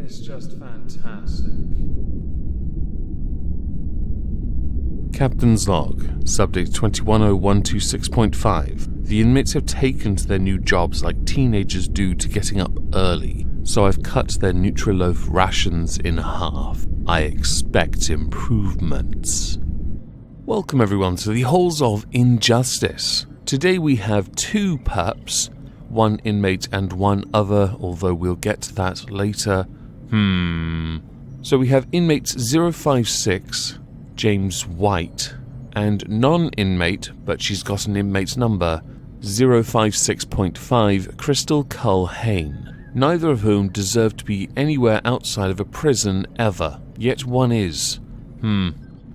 is just fantastic. Captain's Log, Subject 210126.5. The inmates have taken to their new jobs like teenagers do to getting up early, so I've cut their Nutriloaf rations in half. I expect improvements. Welcome everyone to the Halls of Injustice. Today we have two perps, one inmate and one other, although we'll get to that later. So we have inmates 056, James White, and non-inmate, but she's got an inmate's number, 056.5, Crystal Culhane, neither of whom deserve to be anywhere outside of a prison ever, yet one is.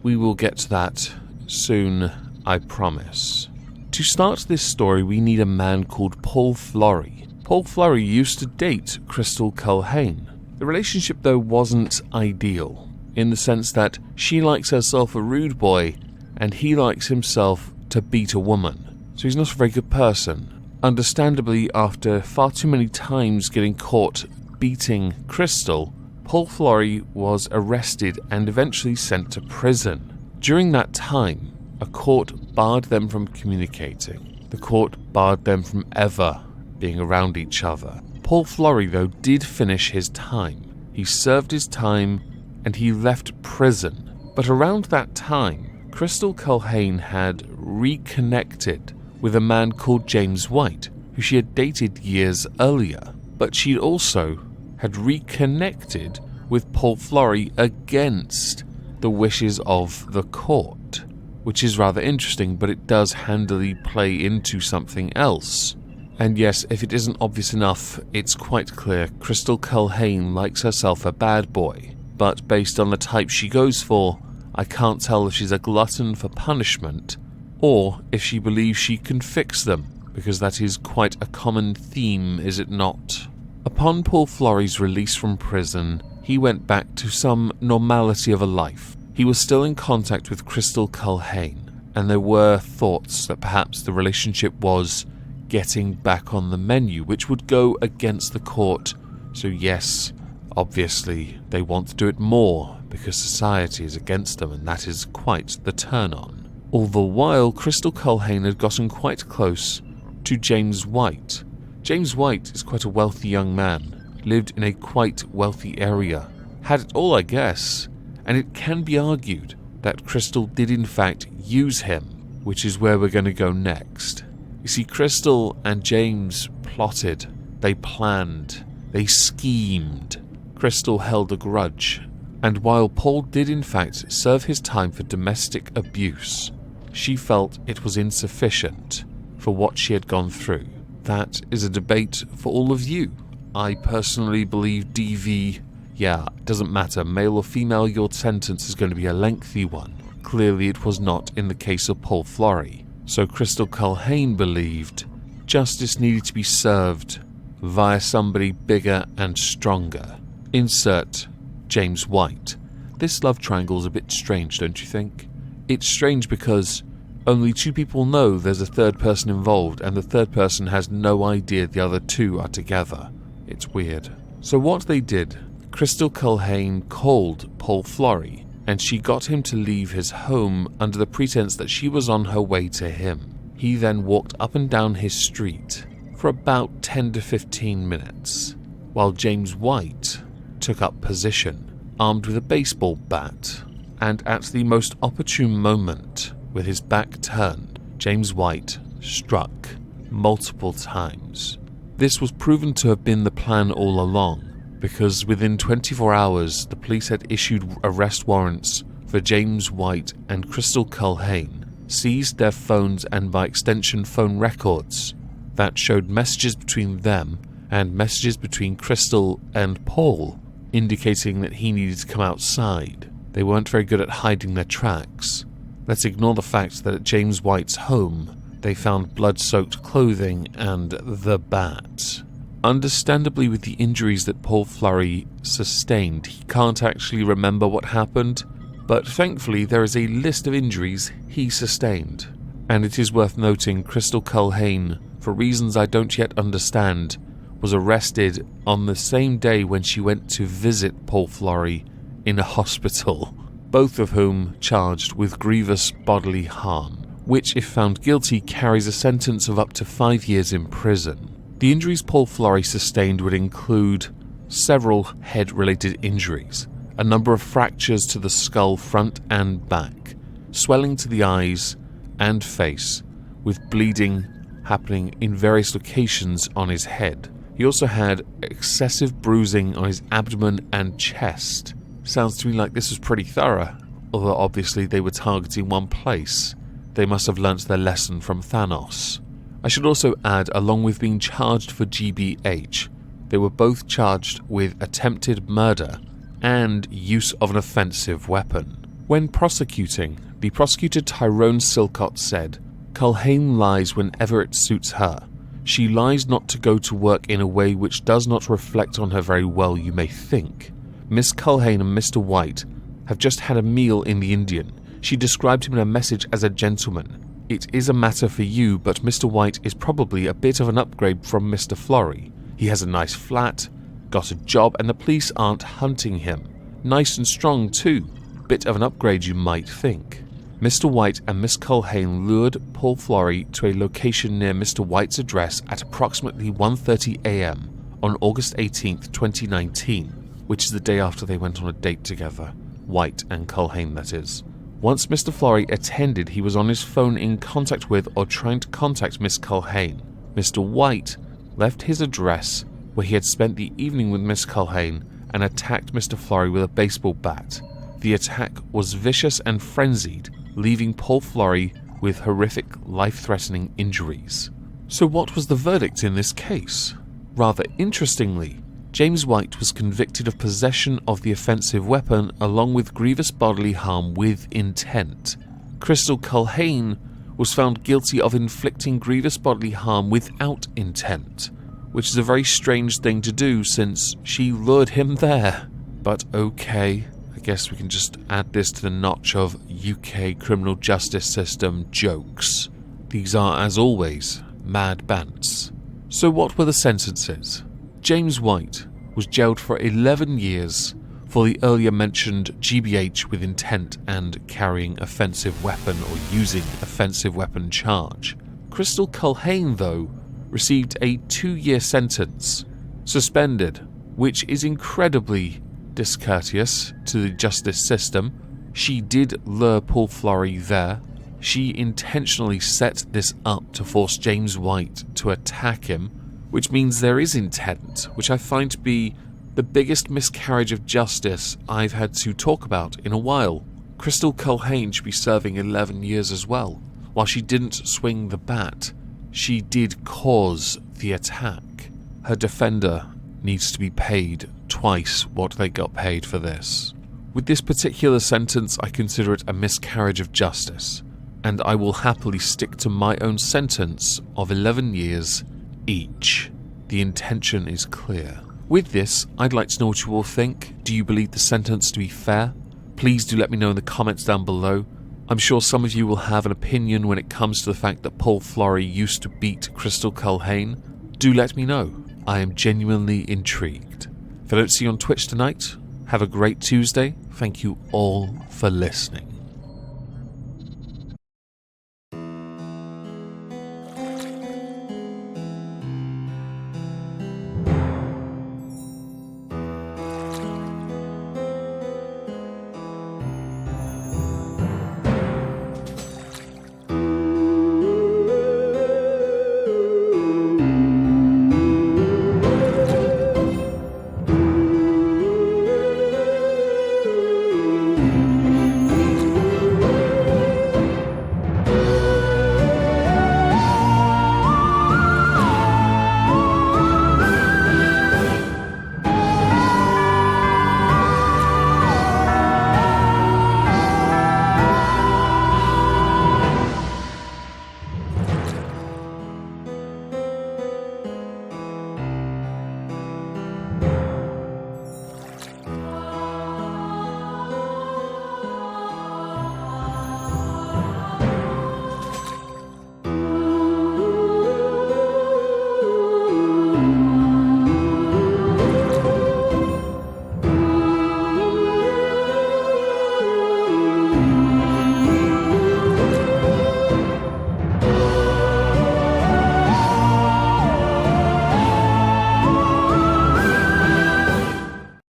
We will get to that soon, I promise. To start this story, we need a man called Paul Florey. Paul Florey used to date Crystal Culhane. The relationship, though, wasn't ideal, in the sense that she likes herself a rude boy, and he likes himself to beat a woman. So he's not a very good person. Understandably, after far too many times getting caught beating Crystal, Paul Florey was arrested and eventually sent to prison. During that time, a court barred them from communicating. The court barred them from ever being around each other. Paul Florey, though, did finish his time. He served his time and he left prison. But around that time, Crystal Culhane had reconnected with a man called James White, who she had dated years earlier. But she also had reconnected with Paul Florey against the wishes of the court, which is rather interesting, but it does handily play into something else. And yes, if it isn't obvious enough, it's quite clear Crystal Culhane likes herself a bad boy, but based on the type she goes for, I can't tell if she's a glutton for punishment or if she believes she can fix them, because that is quite a common theme, is it not? Upon Paul Florey's release from prison, he went back to some normality of a life. He was still in contact with Crystal Culhane, and there were thoughts that perhaps the relationship was getting back on the menu, which would go against the court. So yes, obviously they want to do it more because society is against them, and that is quite the turn-on. All the while, Crystal Culhane had gotten quite close to James White. James White is quite a wealthy young man, lived in a quite wealthy area, had it all, I guess, and it can be argued that Crystal did in fact use him, which is where we're going to go next. You see, Crystal and James plotted, they planned, they schemed. Crystal held a grudge, and while Paul did in fact serve his time for domestic abuse, she felt it was insufficient for what she had gone through. That is a debate for all of you. I personally believe DV, it doesn't matter, male or female, your sentence is going to be a lengthy one. Clearly it was not in the case of Paul Florey. So Crystal Culhane believed justice needed to be served via somebody bigger and stronger. Insert James White. This love triangle is a bit strange, don't you think? It's strange because only two people know there's a third person involved, and the third person has no idea the other two are together. It's weird. So what they did, Crystal Culhane called Paul Florey, and she got him to leave his home under the pretense that she was on her way to him. He then walked up and down his street for about 10 to 15 minutes, while James White took up position, armed with a baseball bat, and at the most opportune moment, with his back turned, James White struck multiple times. This was proven to have been the plan all along, because within 24 hours the police had issued arrest warrants for James White and Crystal Culhane, seized their phones and by extension phone records that showed messages between them and messages between Crystal and Paul, indicating that he needed to come outside. They weren't very good at hiding their tracks. Let's ignore the fact that at James White's home they found blood-soaked clothing and the bat. Understandably, with the injuries that Paul Florey sustained, he can't actually remember what happened, but thankfully there is a list of injuries he sustained. And it is worth noting Crystal Culhane, for reasons I don't yet understand, was arrested on the same day when she went to visit Paul Florey in a hospital, both of whom charged with grievous bodily harm, which, if found guilty, carries a sentence of up to 5 years in prison. The injuries Paul Florey sustained would include several head-related injuries, a number of fractures to the skull front and back, swelling to the eyes and face, with bleeding happening in various locations on his head. He also had excessive bruising on his abdomen and chest. Sounds to me like this was pretty thorough, although obviously they were targeting one place. They must have learnt their lesson from Thanos. I should also add, along with being charged for GBH, they were both charged with attempted murder and use of an offensive weapon. When prosecuting, the prosecutor Tyrone Silcott said, "Culhane lies whenever it suits her. She lies not to go to work in a way which does not reflect on her very well, you may think. Miss Culhane and Mr. White have just had a meal in the Indian. She described him in a message as a gentleman. It is a matter for you, but Mr. White is probably a bit of an upgrade from Mr. Florey. He has a nice flat, got a job, and the police aren't hunting him. Nice and strong too. Bit of an upgrade, you might think." Mr. White and Miss Culhane lured Paul Florey to a location near Mr. White's address at approximately 1:30 a.m. on August 18th, 2019, which is the day after they went on a date together. White and Culhane, that is. Once Mr. Florey attended, he was on his phone in contact with or trying to contact Miss Culhane. Mr. White left his address where he had spent the evening with Miss Culhane and attacked Mr. Florey with a baseball bat. The attack was vicious and frenzied, leaving Paul Florey with horrific, life-threatening injuries. So what was the verdict in this case? Rather interestingly, James White was convicted of possession of the offensive weapon along with grievous bodily harm with intent. Crystal Culhane was found guilty of inflicting grievous bodily harm without intent, which is a very strange thing to do since she lured him there. But okay, I guess we can just add this to the notch of UK criminal justice system jokes. These are, as always, mad bants. So what were the sentences? James White was jailed for 11 years for the earlier mentioned GBH with intent and carrying offensive weapon or using offensive weapon charge. Crystal Culhane, though, received a 2-year sentence, suspended, which is incredibly discourteous to the justice system. She did lure Paul Florey there. She intentionally set this up to force James White to attack him, which means there is intent, which I find to be the biggest miscarriage of justice I've had to talk about in a while. Crystal Culhane should be serving 11 years as well. While she didn't swing the bat, she did cause the attack. Her defender needs to be paid twice what they got paid for this. With this particular sentence, I consider it a miscarriage of justice, and I will happily stick to my own sentence of 11 years each. The intention is clear. With this, I'd like to know what you all think. Do you believe the sentence to be fair? Please do let me know in the comments down below. I'm sure some of you will have an opinion when it comes to the fact that Paul Florey used to beat Crystal Culhane. Do let me know. I am genuinely intrigued. If I don't see you on Twitch tonight, have a great Tuesday. Thank you all for listening.